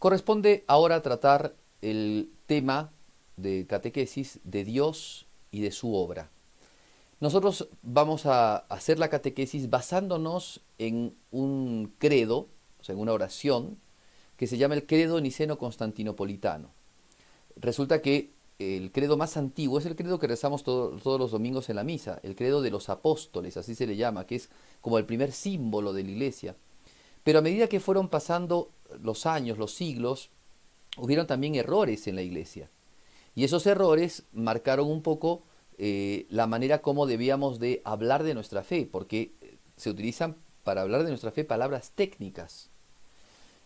Corresponde ahora tratar el tema de catequesis de Dios y de su obra. Nosotros vamos a hacer la catequesis basándonos en un credo, o sea, en una oración, que se llama el credo niceno-constantinopolitano. Resulta que el credo más antiguo es el credo que rezamos todos los domingos en la misa, el credo de los apóstoles, así se le llama, que es como el primer símbolo de la iglesia. Pero a medida que fueron pasando los años, los siglos, hubieron también errores en la iglesia. Y esos errores marcaron un poco la manera como debíamos de hablar de nuestra fe, porque se utilizan para hablar de nuestra fe palabras técnicas.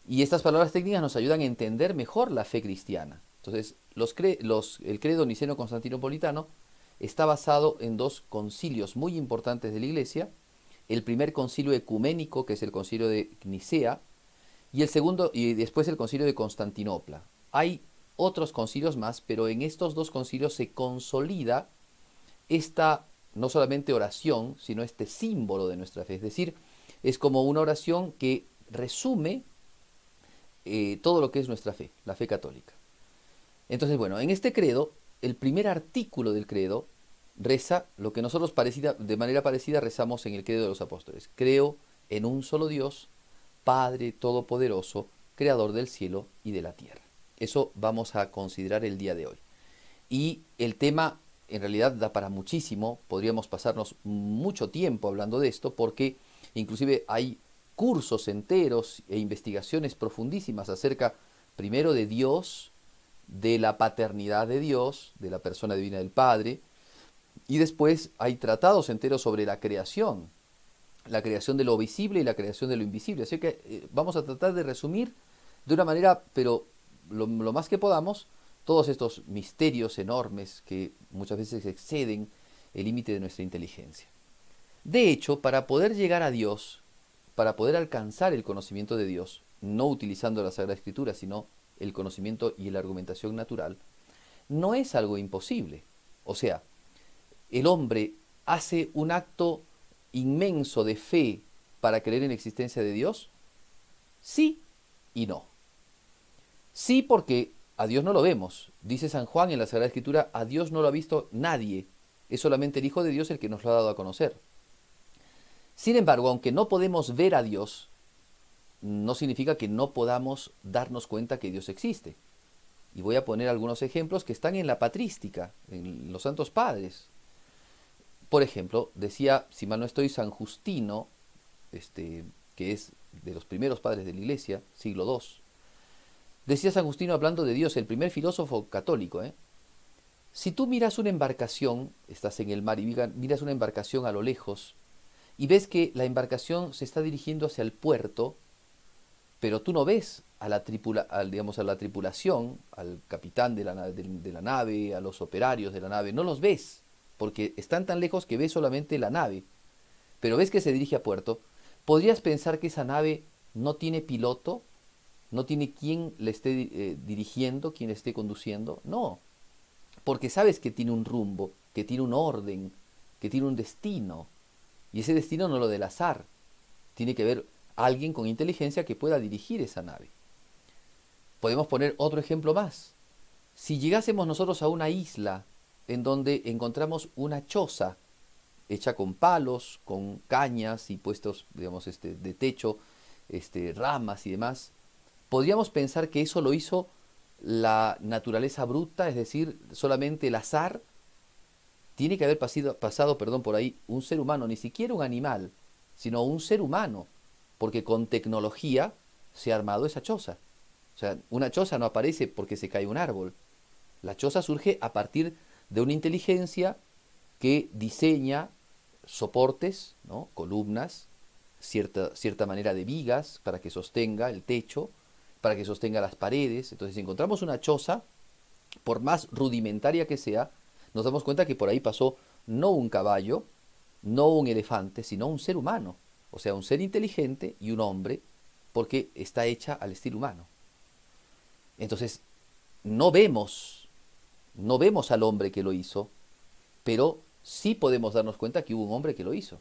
Y estas palabras técnicas nos ayudan a entender mejor la fe cristiana. Entonces, el credo niceno-constantinopolitano está basado en dos concilios muy importantes de la iglesia. El primer concilio ecuménico, que es el concilio de Nicea, y el segundo, y después el concilio de Constantinopla. Hay otros concilios más, pero en estos dos concilios se consolida esta no solamente oración, sino este símbolo de nuestra fe. Es decir, es como una oración que resume todo lo que es nuestra fe, la fe católica. Entonces, bueno, en este credo, el primer artículo del credo reza lo que nosotros de manera parecida rezamos en el credo de los apóstoles. Creo en un solo Dios, Padre Todopoderoso, Creador del cielo y de la tierra. Eso vamos a considerar el día de hoy. Y el tema en realidad da para muchísimo, podríamos pasarnos mucho tiempo hablando de esto, porque inclusive hay cursos enteros e investigaciones profundísimas acerca primero de Dios, de la paternidad de Dios, de la persona divina del Padre, y después hay tratados enteros sobre la creación de lo visible y la creación de lo invisible. Así que vamos a tratar de resumir de una manera, pero lo más que podamos, todos estos misterios enormes que muchas veces exceden el límite de nuestra inteligencia. De hecho, para poder llegar a Dios, para poder alcanzar el conocimiento de Dios, no utilizando la Sagrada Escritura, sino el conocimiento y la argumentación natural, no es algo imposible. O sea, el hombre hace un acto inmenso de fe para creer en la existencia de Dios. Sí y no. Sí, porque a Dios no lo vemos. Dice San Juan en la Sagrada Escritura, a Dios no lo ha visto nadie. Es solamente el Hijo de Dios el que nos lo ha dado a conocer. Sin embargo, aunque no podemos ver a Dios, no significa que no podamos darnos cuenta que Dios existe. Y voy a poner algunos ejemplos que están en la patrística, en los santos padres. Por ejemplo, decía, si mal no estoy, San Justino, que es de los primeros padres de la Iglesia, siglo II. Decía San Justino hablando de Dios, el primer filósofo católico. Si tú miras una embarcación, estás en el mar y miras una embarcación a lo lejos, y ves que la embarcación se está dirigiendo hacia el puerto, pero tú no ves a la tripulación, al capitán de la nave, a los operarios de la nave, no los ves, porque están tan lejos que ves solamente la nave, pero ves que se dirige a puerto. ¿Podrías pensar que esa nave no tiene piloto? ¿No tiene quien le esté dirigiendo, quien le esté conduciendo? No, porque sabes que tiene un rumbo, que tiene un orden, que tiene un destino, y ese destino no lo del azar, tiene que haber alguien con inteligencia que pueda dirigir esa nave. Podemos poner otro ejemplo más. Si llegásemos nosotros a una isla en donde encontramos una choza hecha con palos, con cañas y puestos, digamos, de techo, ramas y demás, podríamos pensar que eso lo hizo la naturaleza bruta, es decir, solamente el azar. Tiene que haber pasado por ahí un ser humano, ni siquiera un animal, sino un ser humano, porque con tecnología se ha armado esa choza. O sea, una choza no aparece porque se cae un árbol. La choza surge a partir de una inteligencia que diseña soportes, ¿no? Columnas, cierta manera de vigas para que sostenga el techo, para que sostenga las paredes. Entonces, si encontramos una choza, por más rudimentaria que sea, nos damos cuenta que por ahí pasó no un caballo, no un elefante, sino un ser humano. O sea, un ser inteligente y un hombre, porque está hecha al estilo humano. Entonces, no vemos, no vemos al hombre que lo hizo, pero sí podemos darnos cuenta que hubo un hombre que lo hizo.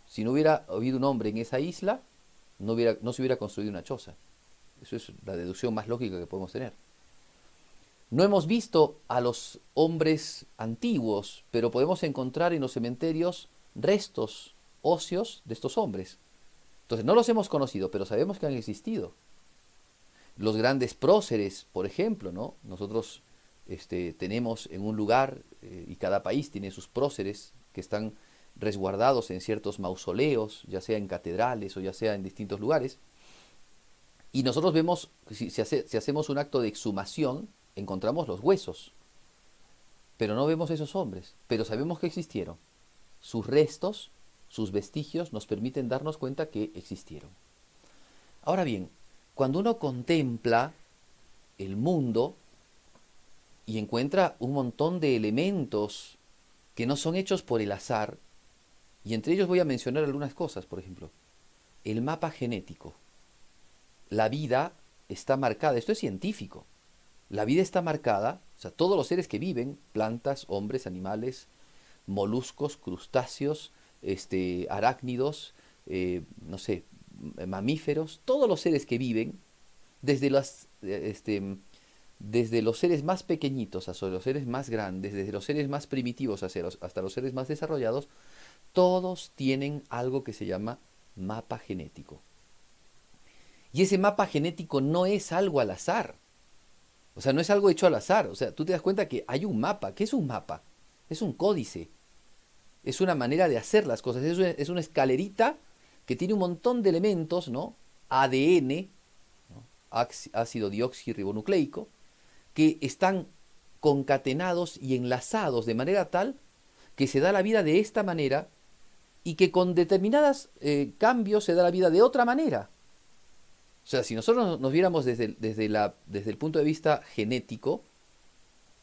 Si no hubiera habido un hombre en esa isla, no se hubiera construido una choza. Eso es la deducción más lógica que podemos tener. No hemos visto a los hombres antiguos, pero podemos encontrar en los cementerios restos óseos de estos hombres. Entonces no los hemos conocido, pero sabemos que han existido. Los grandes próceres, por ejemplo, ¿no? Nosotros tenemos en un lugar, y cada país tiene sus próceres que están resguardados en ciertos mausoleos, ya sea en catedrales o ya sea en distintos lugares. Y nosotros vemos, si hacemos un acto de exhumación, encontramos los huesos, pero no vemos esos hombres, pero sabemos que existieron. Sus restos, sus vestigios nos permiten darnos cuenta que existieron. Ahora bien, cuando uno contempla el mundo y encuentra un montón de elementos que no son hechos por el azar, y entre ellos voy a mencionar algunas cosas, por ejemplo, el mapa genético. La vida está marcada, esto es científico, la vida está marcada, o sea, todos los seres que viven, plantas, hombres, animales, moluscos, crustáceos, arácnidos, no sé, mamíferos, todos los seres que viven, desde desde los seres más pequeñitos hasta los seres más grandes, desde los seres más primitivos hasta los seres más desarrollados, todos tienen algo que se llama mapa genético. Y ese mapa genético no es algo al azar. O sea, no es algo hecho al azar. O sea, tú te das cuenta que hay un mapa. ¿Qué es un mapa? Es un códice. Es una manera de hacer las cosas. Es una escalerita que tiene un montón de elementos, ¿no? ADN, ¿no? Ácido deoxirribonucleico, que están concatenados y enlazados de manera tal que se da la vida de esta manera y que con determinados cambios se da la vida de otra manera. O sea, si nosotros nos viéramos desde el punto de vista genético,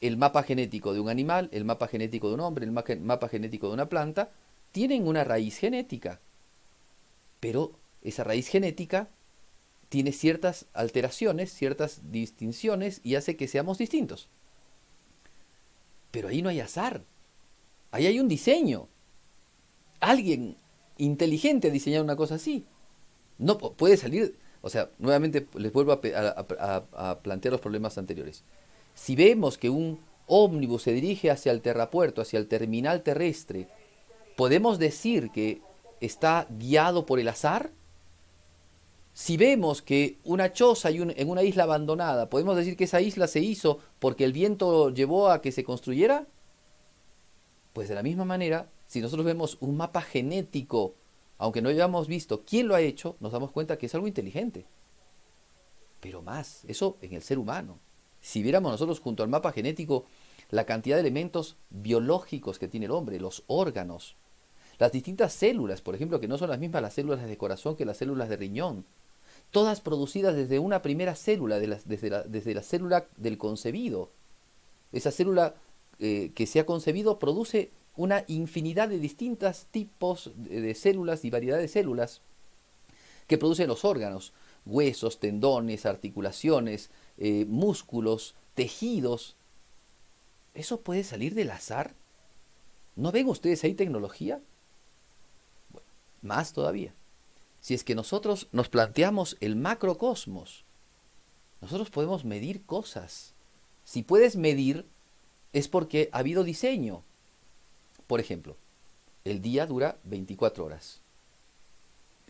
el mapa genético de un animal, el mapa genético de un hombre, el mapa genético de una planta, tienen una raíz genética. Pero esa raíz genética tiene ciertas alteraciones, ciertas distinciones y hace que seamos distintos. Pero ahí no hay azar. Ahí hay un diseño. Alguien inteligente ha diseñado una cosa así. No puede salir. O sea, nuevamente les vuelvo a plantear los problemas anteriores. Si vemos que un ómnibus se dirige hacia el terrapuerto, hacia el terminal terrestre, ¿podemos decir que está guiado por el azar? Si vemos que una choza en una isla abandonada, ¿podemos decir que esa isla se hizo porque el viento llevó a que se construyera? Pues de la misma manera, si nosotros vemos un mapa genético, aunque no hayamos visto quién lo ha hecho, nos damos cuenta que es algo inteligente. Pero más, eso en el ser humano. Si viéramos nosotros junto al mapa genético la cantidad de elementos biológicos que tiene el hombre, los órganos, las distintas células, por ejemplo, que no son las mismas las células de corazón que las células de riñón, todas producidas desde una primera célula, desde la célula del concebido. Esa célula que se ha concebido produce una infinidad de distintos tipos de células y variedad de células que producen los órganos, huesos, tendones, articulaciones, músculos, tejidos. ¿Eso puede salir del azar? ¿No ven ustedes ahí tecnología? Bueno, más todavía. Si es que nosotros nos planteamos el macrocosmos, nosotros podemos medir cosas. Si puedes medir, es porque ha habido diseño. Por ejemplo, el día dura 24 horas.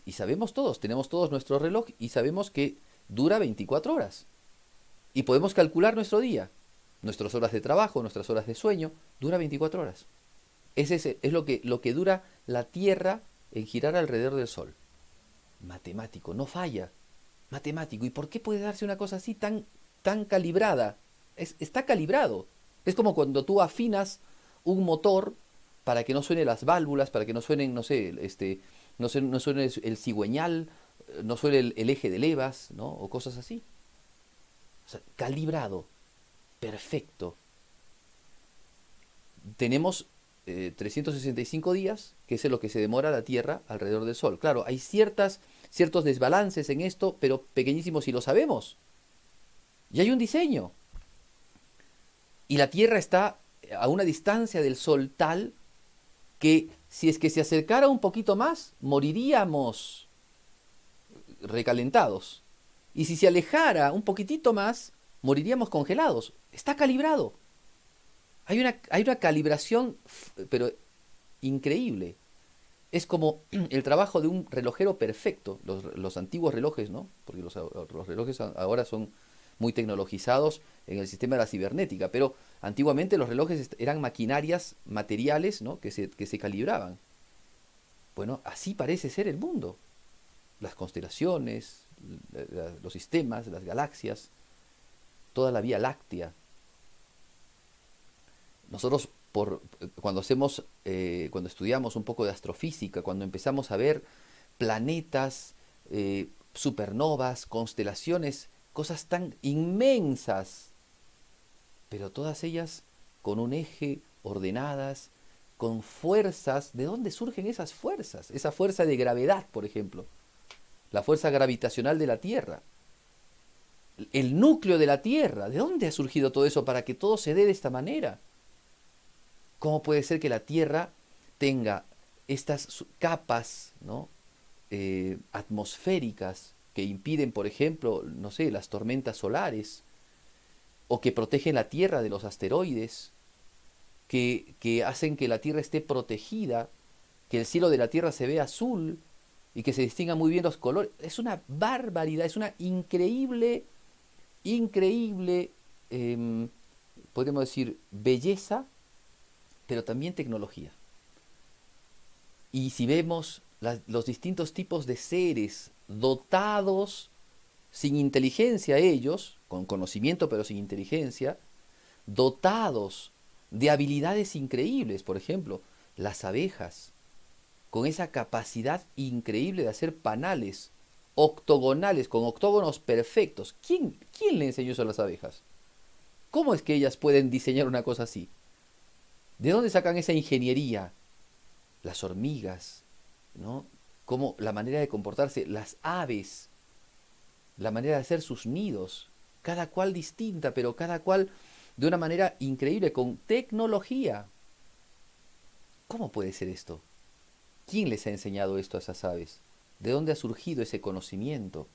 Y sabemos todos, tenemos todos nuestro reloj y sabemos que dura 24 horas. Y podemos calcular nuestro día. Nuestras horas de trabajo, nuestras horas de sueño, dura 24 horas. Es lo que dura la Tierra en girar alrededor del Sol. Matemático, no falla. Matemático. ¿Y por qué puede darse una cosa así tan calibrada? Está calibrado. Es como cuando tú afinas un motor para que no suene las válvulas, para que no suenen, no sé, no suene el cigüeñal, no suene el eje de levas, ¿no? O cosas así. O sea, calibrado, perfecto. Tenemos 365 días, que es lo que se demora la Tierra alrededor del Sol. Claro, hay ciertos desbalances en esto, pero pequeñísimos y lo sabemos. Y hay un diseño. Y la Tierra está a una distancia del Sol tal que si es que se acercara un poquito más, moriríamos recalentados. Y si se alejara un poquitito más, moriríamos congelados. Está calibrado. Hay una calibración, pero increíble. Es como el trabajo de un relojero perfecto. Los antiguos relojes, ¿no? Porque los relojes ahora son muy tecnologizados en el sistema de la cibernética, pero antiguamente los relojes eran maquinarias materiales, ¿no? que se calibraban. Bueno, así parece ser el mundo. Las constelaciones, los sistemas, las galaxias, toda la Vía Láctea. Nosotros cuando estudiamos un poco de astrofísica, cuando empezamos a ver planetas, supernovas, constelaciones, cosas tan inmensas, pero todas ellas con un eje, ordenadas, con fuerzas. ¿De dónde surgen esas fuerzas? Esa fuerza de gravedad, por ejemplo, la fuerza gravitacional de la Tierra, el núcleo de la Tierra. ¿De dónde ha surgido todo eso para que todo se dé de esta manera? ¿Cómo puede ser que la Tierra tenga estas capas, ¿no? Atmosféricas que impiden, por ejemplo, no sé, las tormentas solares, o que protegen la Tierra de los asteroides, que hacen que la Tierra esté protegida, que el cielo de la Tierra se vea azul y que se distingan muy bien los colores? Es una barbaridad, es una increíble, increíble, podríamos decir, belleza, pero también tecnología. Y si vemos los distintos tipos de seres dotados, sin inteligencia ellos, con conocimiento pero sin inteligencia, dotados de habilidades increíbles, por ejemplo, las abejas, con esa capacidad increíble de hacer panales octogonales, con octógonos perfectos. ¿Quién le enseñó eso a las abejas? ¿Cómo es que ellas pueden diseñar una cosa así? ¿De dónde sacan esa ingeniería? Las hormigas, ¿no? Como la manera de comportarse, las aves, la manera de hacer sus nidos, cada cual distinta, pero cada cual de una manera increíble, con tecnología. ¿Cómo puede ser esto? ¿Quién les ha enseñado esto a esas aves? ¿De dónde ha surgido ese conocimiento?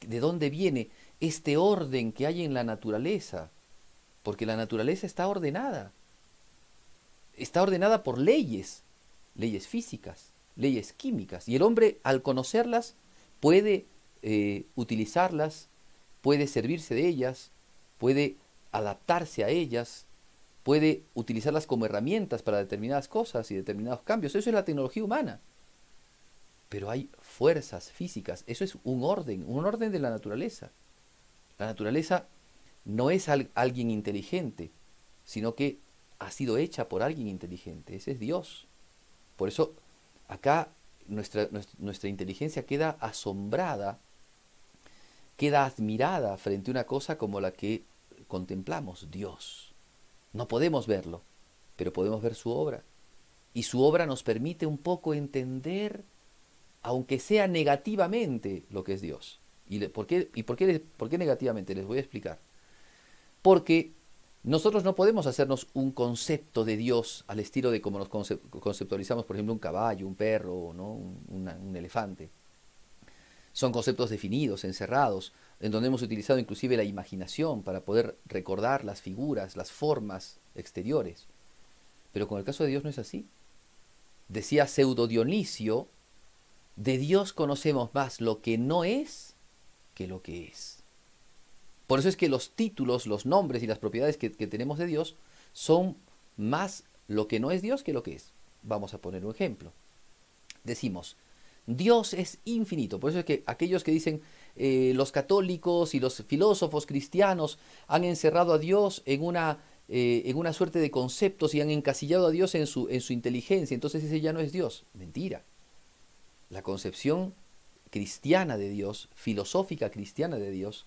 ¿De dónde viene este orden que hay en la naturaleza? Porque la naturaleza está ordenada por leyes, leyes físicas, leyes químicas, y el hombre, al conocerlas, puede utilizarlas, puede servirse de ellas, puede adaptarse a ellas, puede utilizarlas como herramientas para determinadas cosas y determinados cambios. Eso es la tecnología humana. Pero hay fuerzas físicas, eso es un orden de la naturaleza. La naturaleza no es alguien inteligente, sino que ha sido hecha por alguien inteligente. Ese es Dios. Por eso acá nuestra inteligencia queda asombrada, queda admirada frente a una cosa como la que contemplamos, Dios. No podemos verlo, pero podemos ver su obra. Y su obra nos permite un poco entender, aunque sea negativamente, lo que es Dios. ¿Por qué negativamente? Les voy a explicar. Porque nosotros no podemos hacernos un concepto de Dios al estilo de como nos conceptualizamos, por ejemplo, un caballo, un perro, ¿no? un elefante. Son conceptos definidos, encerrados, en donde hemos utilizado inclusive la imaginación para poder recordar las figuras, las formas exteriores. Pero con el caso de Dios no es así. Decía Pseudo Dionisio, de Dios conocemos más lo que no es que lo que es. Por eso es que los títulos, los nombres y las propiedades que tenemos de Dios son más lo que no es Dios que lo que es. Vamos a poner un ejemplo. Decimos, Dios es infinito. Por eso es que aquellos que dicen los católicos y los filósofos cristianos han encerrado a Dios en una suerte de conceptos y han encasillado a Dios en su inteligencia. Entonces ese ya no es Dios. Mentira. La concepción cristiana de Dios, filosófica cristiana de Dios,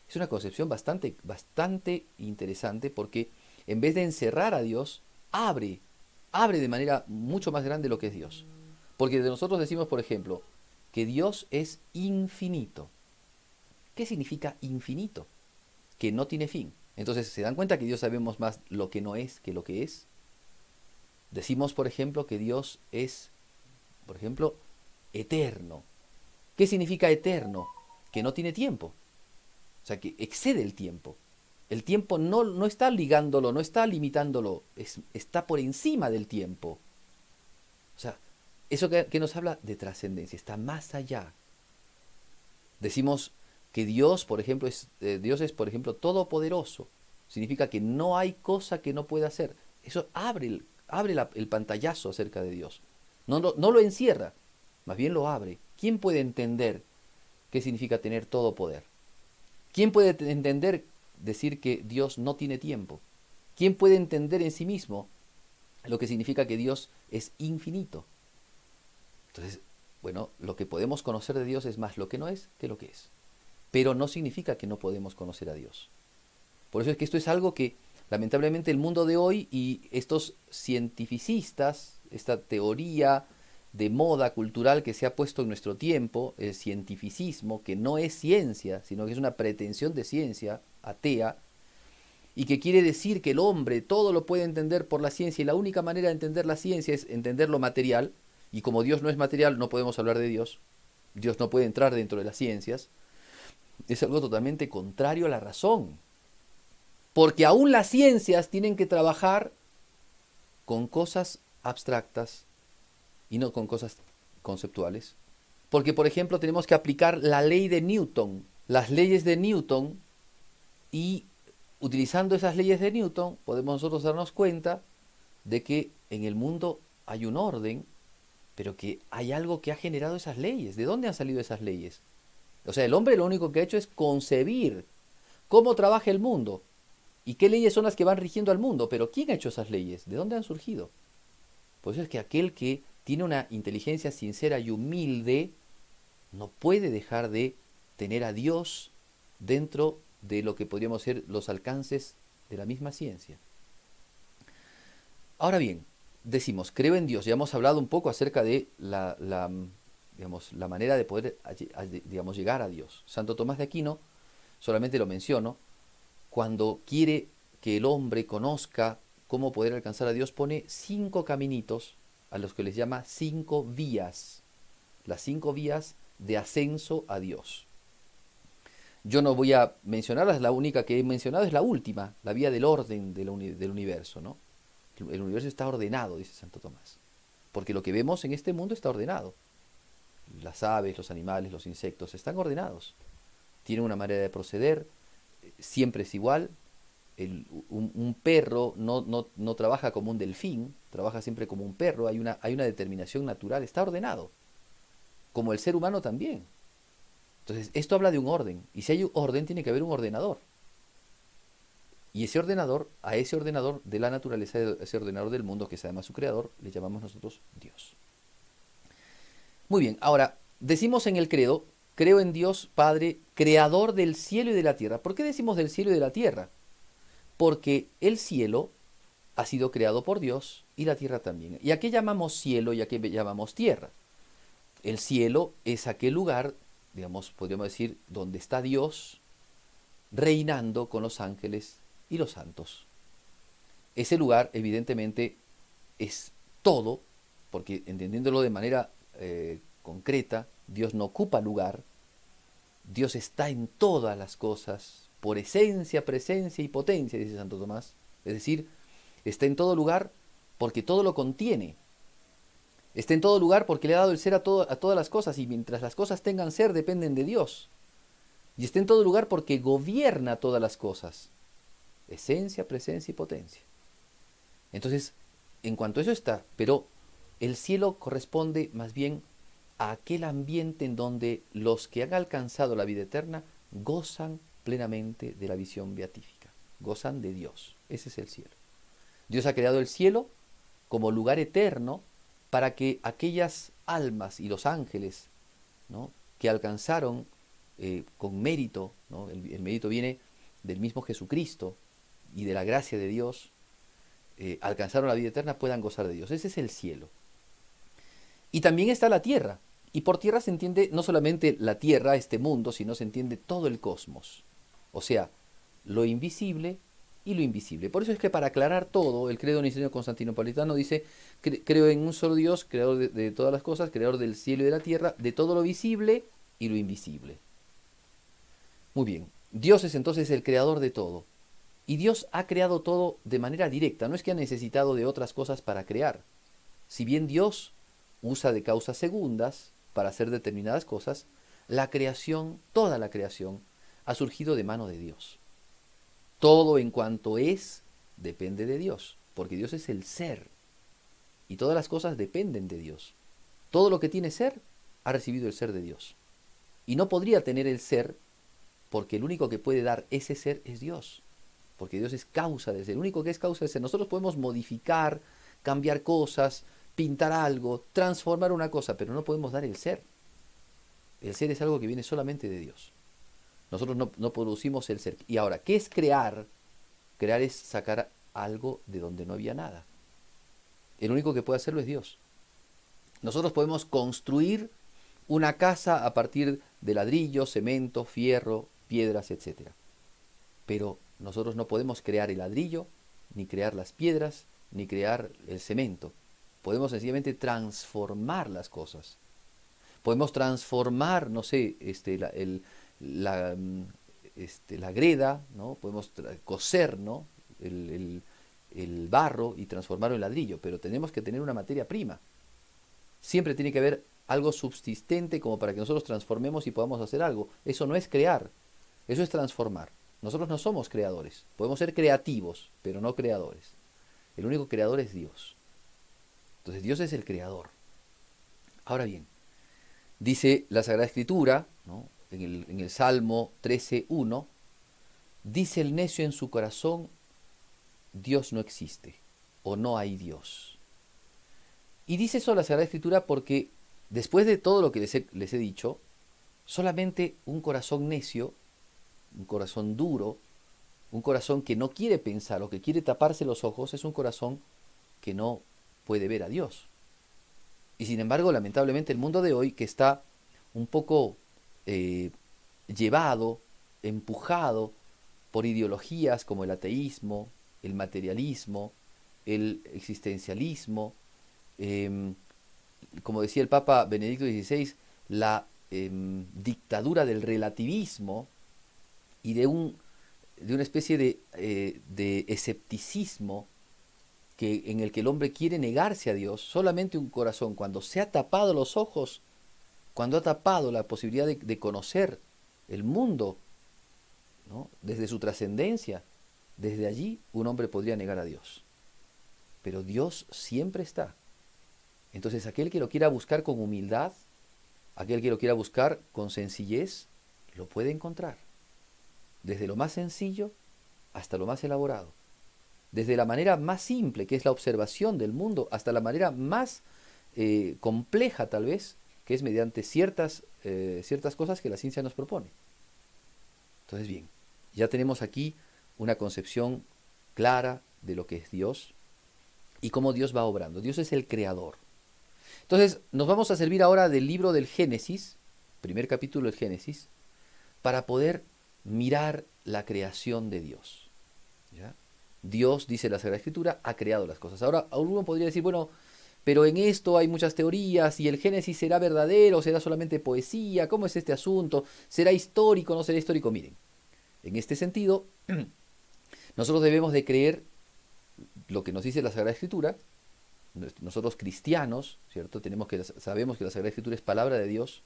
es una concepción bastante, bastante interesante, porque en vez de encerrar a Dios, abre de manera mucho más grande lo que es Dios. Porque de nosotros decimos, por ejemplo, que Dios es infinito. ¿Qué significa infinito? Que no tiene fin. Entonces, ¿se dan cuenta que Dios sabemos más lo que no es que lo que es? Decimos, por ejemplo, que Dios es, por ejemplo, eterno. ¿Qué significa eterno? que no tiene tiempo, o sea, que excede el tiempo. El tiempo no está ligándolo, no está limitándolo, está por encima del tiempo. O sea, eso que nos habla de trascendencia, está más allá. Decimos que Dios, por ejemplo, Dios es, por ejemplo, todopoderoso. Significa que no hay cosa que no pueda hacer. Eso abre el pantallazo acerca de Dios. No lo encierra, más bien lo abre. ¿Quién puede entender qué significa tener todo poder? ¿Quién puede entender decir que Dios no tiene tiempo? ¿Quién puede entender en sí mismo lo que significa que Dios es infinito? Entonces, bueno, lo que podemos conocer de Dios es más lo que no es que lo que es. Pero no significa que no podemos conocer a Dios. Por eso es que esto es algo que lamentablemente el mundo de hoy y estos cientificistas, esta teoría de moda cultural que se ha puesto en nuestro tiempo, el cientificismo, que no es ciencia, sino que es una pretensión de ciencia atea, y que quiere decir que el hombre todo lo puede entender por la ciencia y la única manera de entender la ciencia es entender lo material, y como Dios no es material no podemos hablar de Dios, Dios no puede entrar dentro de las ciencias, es algo totalmente contrario a la razón. Porque aún las ciencias tienen que trabajar con cosas abstractas y no con cosas conceptuales. Porque, por ejemplo, tenemos que aplicar la ley de Newton, las leyes de Newton, y utilizando esas leyes de Newton podemos nosotros darnos cuenta de que en el mundo hay un orden, pero que hay algo que ha generado esas leyes. ¿De dónde han salido esas leyes? O sea, el hombre lo único que ha hecho es concebir cómo trabaja el mundo y qué leyes son las que van rigiendo al mundo, pero ¿quién ha hecho esas leyes? ¿De dónde han surgido? Por eso es que aquel que tiene una inteligencia sincera y humilde no puede dejar de tener a Dios dentro de lo que podríamos ser los alcances de la misma ciencia. Ahora bien, decimos, creo en Dios. Ya hemos hablado un poco acerca de la manera de poder digamos, llegar a Dios. Santo Tomás de Aquino, solamente lo menciono, cuando quiere que el hombre conozca cómo poder alcanzar a Dios, pone 5 caminitos a los que les llama 5 vías. Las 5 vías de ascenso a Dios. Yo no voy a mencionarlas, la única que he mencionado es la última, la vía del orden del universo, ¿no? El universo está ordenado, dice Santo Tomás, porque lo que vemos en este mundo está ordenado. Las aves, los animales, los insectos están ordenados. Tienen una manera de proceder, siempre es igual. Un perro no trabaja como un delfín, trabaja siempre como un perro, hay una determinación natural, está ordenado. Como el ser humano también. Entonces, esto habla de un orden, y si hay un orden, tiene que haber un ordenador. Y ese ordenador, a ese ordenador de la naturaleza, ese ordenador del mundo, que es además su creador, le llamamos nosotros Dios. Muy bien, ahora, decimos en el credo, creo en Dios Padre, creador del cielo y de la tierra. ¿Por qué decimos del cielo y de la tierra? Porque el cielo ha sido creado por Dios y la tierra también. ¿Y a qué llamamos cielo y a qué llamamos tierra? El cielo es aquel lugar, digamos, podríamos decir, donde está Dios reinando con los ángeles y los santos. Ese lugar, evidentemente, es todo, porque entendiéndolo de manera concreta, Dios no ocupa lugar, Dios está en todas las cosas, por esencia, presencia y potencia, dice Santo Tomás. Es decir, está en todo lugar porque todo lo contiene. Está en todo lugar porque le ha dado el ser a todas las cosas, y mientras las cosas tengan ser dependen de Dios. Y está en todo lugar porque gobierna todas las cosas. Esencia, presencia y potencia. Entonces, en cuanto a eso está, pero el cielo corresponde más bien a aquel ambiente en donde los que han alcanzado la vida eterna gozan plenamente de la visión beatífica, gozan de Dios. Ese es el cielo. Dios ha creado el cielo como lugar eterno para que aquellas almas y los ángeles, ¿no?, que alcanzaron con mérito, ¿no?, el mérito viene del mismo Jesucristo y de la gracia de Dios, alcanzaron la vida eterna, puedan gozar de Dios. Ese es el cielo. Y también está la tierra. Y por tierra se entiende no solamente la tierra, este mundo, sino se entiende todo el cosmos. O sea, lo invisible y lo invisible. Por eso es que, para aclarar todo, el credo niceno-constantinopolitano dice: creo en un solo Dios, creador de todas las cosas, creador del cielo y de la tierra, de todo lo visible y lo invisible. Muy bien. Dios es entonces el creador de todo. Y Dios ha creado todo de manera directa. No es que ha necesitado de otras cosas para crear. Si bien Dios usa de causas segundas para hacer determinadas cosas, la creación, toda la creación, ha surgido de mano de Dios. Todo en cuanto es, depende de Dios, porque Dios es el ser. Y todas las cosas dependen de Dios. Todo lo que tiene ser, ha recibido el ser de Dios. Y no podría tener el ser, porque el único que puede dar ese ser es Dios. Porque Dios es causa del ser. El único que es causa del ser. Nosotros podemos modificar, cambiar cosas, pintar algo, transformar una cosa, pero no podemos dar el ser. El ser es algo que viene solamente de Dios. Nosotros no producimos el ser. Y ahora, ¿qué es crear? Crear es sacar algo de donde no había nada. El único que puede hacerlo es Dios. Nosotros podemos construir una casa a partir de ladrillo, cemento, fierro, piedras, etc. Pero nosotros no podemos crear el ladrillo, ni crear las piedras, ni crear el cemento. Podemos sencillamente transformar las cosas. Podemos transformar, no sé, la, la greda, ¿no? Podemos coser, ¿no? El barro y transformarlo en ladrillo, pero tenemos que tener una materia prima. Siempre tiene que haber algo subsistente como para que nosotros transformemos y podamos hacer algo. Eso no es crear, eso es transformar. Nosotros no somos creadores, podemos ser creativos, pero no creadores. El único creador es Dios. Entonces Dios es el creador. Ahora bien, dice la Sagrada Escritura, ¿no? en el Salmo 13:1, dice el necio en su corazón, Dios no existe o no hay Dios. Y dice eso la Sagrada Escritura porque después de todo lo que les he dicho, solamente un corazón necio, un corazón duro, un corazón que no quiere pensar o que quiere taparse los ojos, es un corazón que no puede ver a Dios. Y sin embargo, lamentablemente, el mundo de hoy, que está un poco llevado, empujado por ideologías como el ateísmo, el materialismo, el existencialismo, eh, como decía el Papa Benedicto XVI, la dictadura del relativismo y de una especie de escepticismo en el que el hombre quiere negarse a Dios. Solamente un corazón, cuando se ha tapado los ojos, cuando ha tapado la posibilidad de conocer el mundo, ¿no? Desde su trascendencia, desde allí un hombre podría negar a Dios. Pero Dios siempre está. Entonces aquel que lo quiera buscar con humildad, aquel que lo quiera buscar con sencillez, lo puede encontrar. Desde lo más sencillo hasta lo más elaborado. Desde la manera más simple, que es la observación del mundo, hasta la manera más compleja tal vez, que es mediante ciertas cosas que la ciencia nos propone. Entonces bien, ya tenemos aquí una concepción clara de lo que es Dios y cómo Dios va obrando. Dios es el creador. Entonces nos vamos a servir ahora del libro del Génesis, primer capítulo del Génesis, para poder mirar la creación de Dios. ¿Ya? Dios, dice la Sagrada Escritura, ha creado las cosas. Ahora, uno podría decir, bueno, pero en esto hay muchas teorías y el Génesis será verdadero, será solamente poesía, ¿cómo es este asunto? ¿Será histórico, no será histórico? Miren, en este sentido, nosotros debemos de creer lo que nos dice la Sagrada Escritura. Nosotros cristianos, ¿cierto? Sabemos que la Sagrada Escritura es palabra de Dios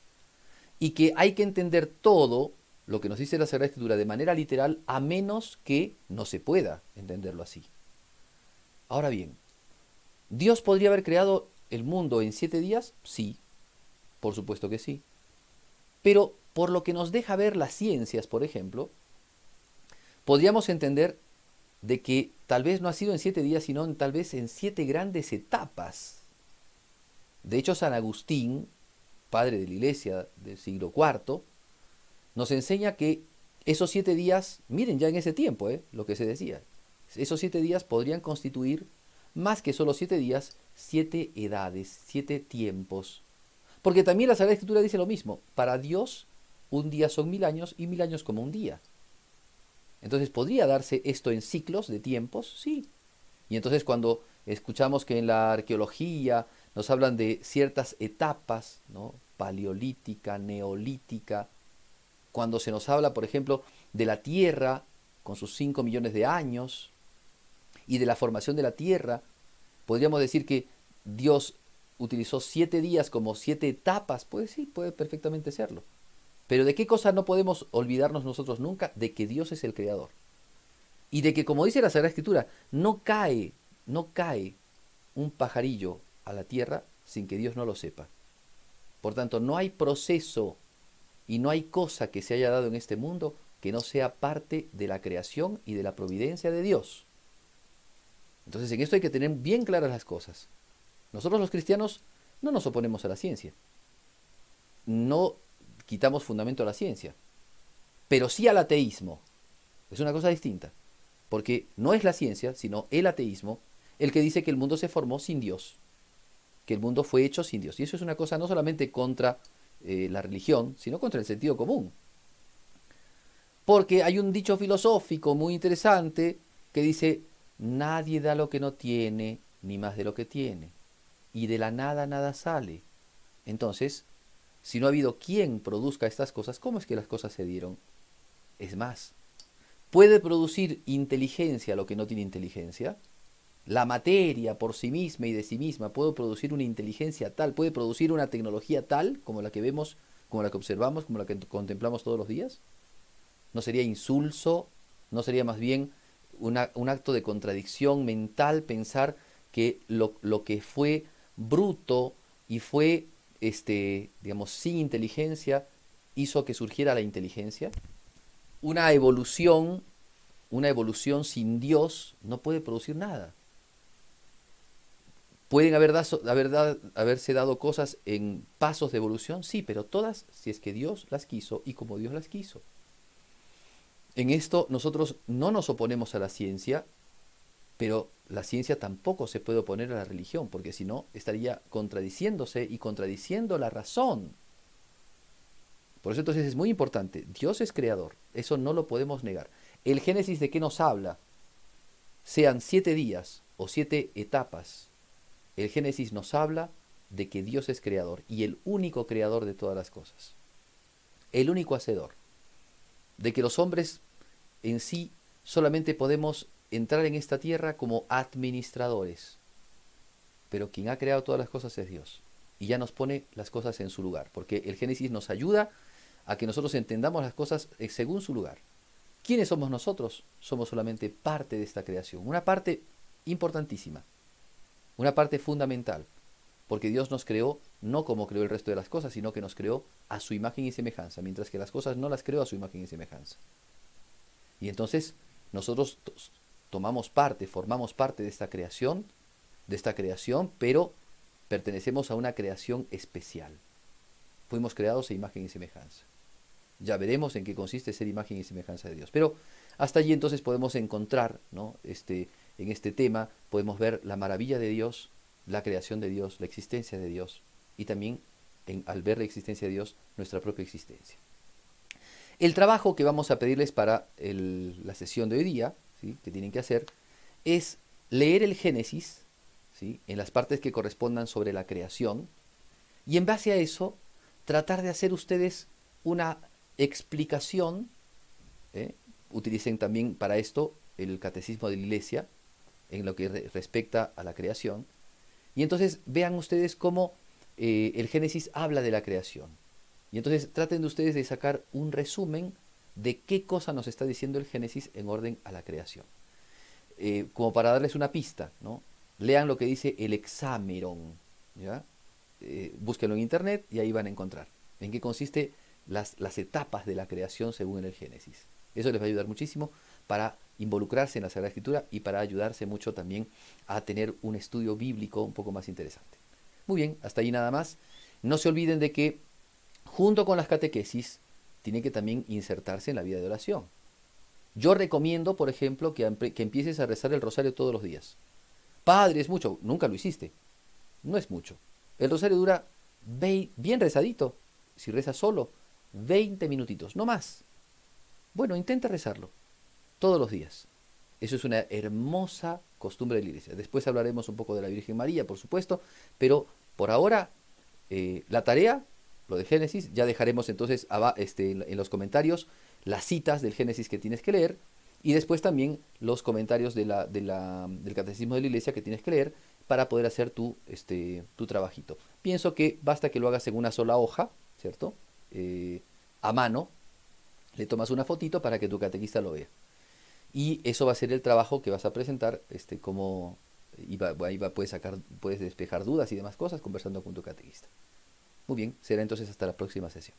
y que hay que entender todo lo que nos dice la Sagrada Escritura de manera literal, a menos que no se pueda entenderlo así. Ahora bien, ¿Dios podría haber creado el mundo en 7 días? Sí, por supuesto que sí. Pero por lo que nos deja ver las ciencias, por ejemplo, podríamos entender de que tal vez no ha sido en 7 días, sino tal vez en 7 grandes etapas. De hecho, San Agustín, padre de la Iglesia del siglo IV, nos enseña que esos 7 días, miren ya en ese tiempo, lo que se decía, esos 7 días podrían constituir más que solo 7 días, 7 edades, 7 tiempos. Porque también la Sagrada Escritura dice lo mismo, para Dios un día son 1000 años y 1000 años como un día. Entonces, ¿podría darse esto en ciclos de tiempos? Sí. Y entonces cuando escuchamos que en la arqueología nos hablan de ciertas etapas, ¿no? Paleolítica, neolítica, cuando se nos habla, por ejemplo, de la Tierra con sus 5 millones de años y de la formación de la Tierra, podríamos decir que Dios utilizó 7 días como 7 etapas. Pues sí, puede perfectamente serlo. Pero ¿de qué cosa no podemos olvidarnos nosotros nunca? De que Dios es el creador. Y de que, como dice la Sagrada Escritura, no cae un pajarillo a la tierra sin que Dios no lo sepa. Por tanto, no hay proceso y no hay cosa que se haya dado en este mundo que no sea parte de la creación y de la providencia de Dios. Entonces, en esto hay que tener bien claras las cosas. Nosotros los cristianos no nos oponemos a la ciencia. No quitamos fundamento a la ciencia. Pero sí al ateísmo. Es una cosa distinta. Porque no es la ciencia, sino el ateísmo, el que dice que el mundo se formó sin Dios. Que el mundo fue hecho sin Dios. Y eso es una cosa no solamente contra la religión, sino contra el sentido común. Porque hay un dicho filosófico muy interesante que dice, nadie da lo que no tiene, ni más de lo que tiene. Y de la nada nada sale. Entonces, si no ha habido quien produzca estas cosas, ¿cómo es que las cosas se dieron? Es más, ¿puede producir inteligencia lo que no tiene inteligencia? La materia por sí misma y de sí misma puede producir una inteligencia tal, puede producir una tecnología tal como la que vemos, como la que observamos, como la que contemplamos todos los días. ¿No sería insulso? ¿No sería más bien un acto de contradicción mental pensar que lo que fue bruto y fue, digamos, sin inteligencia, hizo que surgiera la inteligencia? Una evolución, una evolución sin Dios no puede producir nada. ¿Pueden haberse dado cosas en pasos de evolución? Sí, pero todas si es que Dios las quiso y como Dios las quiso. En esto nosotros no nos oponemos a la ciencia, pero la ciencia tampoco se puede oponer a la religión, porque si no estaría contradiciéndose y contradiciendo la razón. Por eso entonces es muy importante, Dios es creador, eso no lo podemos negar. El Génesis, ¿de qué nos habla? Sean 7 días o 7 etapas, el Génesis nos habla de que Dios es creador y el único creador de todas las cosas, el único hacedor, de que los hombres en sí solamente podemos entrar en esta tierra como administradores, pero quien ha creado todas las cosas es Dios y ya nos pone las cosas en su lugar, porque el Génesis nos ayuda a que nosotros entendamos las cosas según su lugar. ¿Quiénes somos nosotros? Somos solamente parte de esta creación, una parte importantísima, una parte fundamental, porque Dios nos creó no como creó el resto de las cosas, sino que nos creó a su imagen y semejanza, mientras que las cosas no las creó a su imagen y semejanza. Y entonces nosotros tomamos parte, formamos parte de esta creación, pero pertenecemos a una creación especial. Fuimos creados a imagen y semejanza. Ya veremos en qué consiste ser imagen y semejanza de Dios. Pero hasta allí entonces podemos encontrar, ¿no? En este tema podemos ver la maravilla de Dios, la creación de Dios, la existencia de Dios y también al ver la existencia de Dios, nuestra propia existencia. El trabajo que vamos a pedirles para la sesión de hoy día, ¿sí?, que tienen que hacer, es leer el Génesis, ¿sí?, en las partes que correspondan sobre la creación, y en base a eso tratar de hacer ustedes una explicación. Utilicen también para esto el catecismo de la Iglesia en lo que respecta a la creación, y entonces vean ustedes cómo el Génesis habla de la creación. Y entonces traten de ustedes de sacar un resumen de qué cosa nos está diciendo el Génesis en orden a la creación. Como para darles una pista, ¿no? Lean lo que dice el Hexámeron, ¿ya? Búsquenlo en internet y ahí van a encontrar en qué consiste las etapas de la creación según el Génesis. Eso les va a ayudar muchísimo para involucrarse en la Sagrada Escritura y para ayudarse mucho también a tener un estudio bíblico un poco más interesante. Muy bien, hasta ahí nada más. No se olviden de que junto con las catequesis tiene que también insertarse en la vida de oración. Yo recomiendo, por ejemplo, que empieces a rezar el rosario todos los días. Padre, es mucho. Nunca lo hiciste. No es mucho. El rosario dura bien rezadito. Si rezas solo, 20 minutitos, no más. Bueno, intenta rezarlo todos los días. Eso es una hermosa costumbre de la Iglesia. Después hablaremos un poco de la Virgen María, por supuesto, pero por ahora la tarea ejemplo de Génesis. Ya dejaremos entonces en los comentarios las citas del Génesis que tienes que leer y después también los comentarios del Catecismo de la Iglesia que tienes que leer para poder hacer tu trabajito. Pienso que basta que lo hagas en una sola hoja, ¿cierto? A mano, le tomas una fotito para que tu catequista lo vea. Y eso va a ser el trabajo que vas a presentar, como puedes despejar dudas y demás cosas conversando con tu catequista. Muy bien, será entonces hasta la próxima sesión.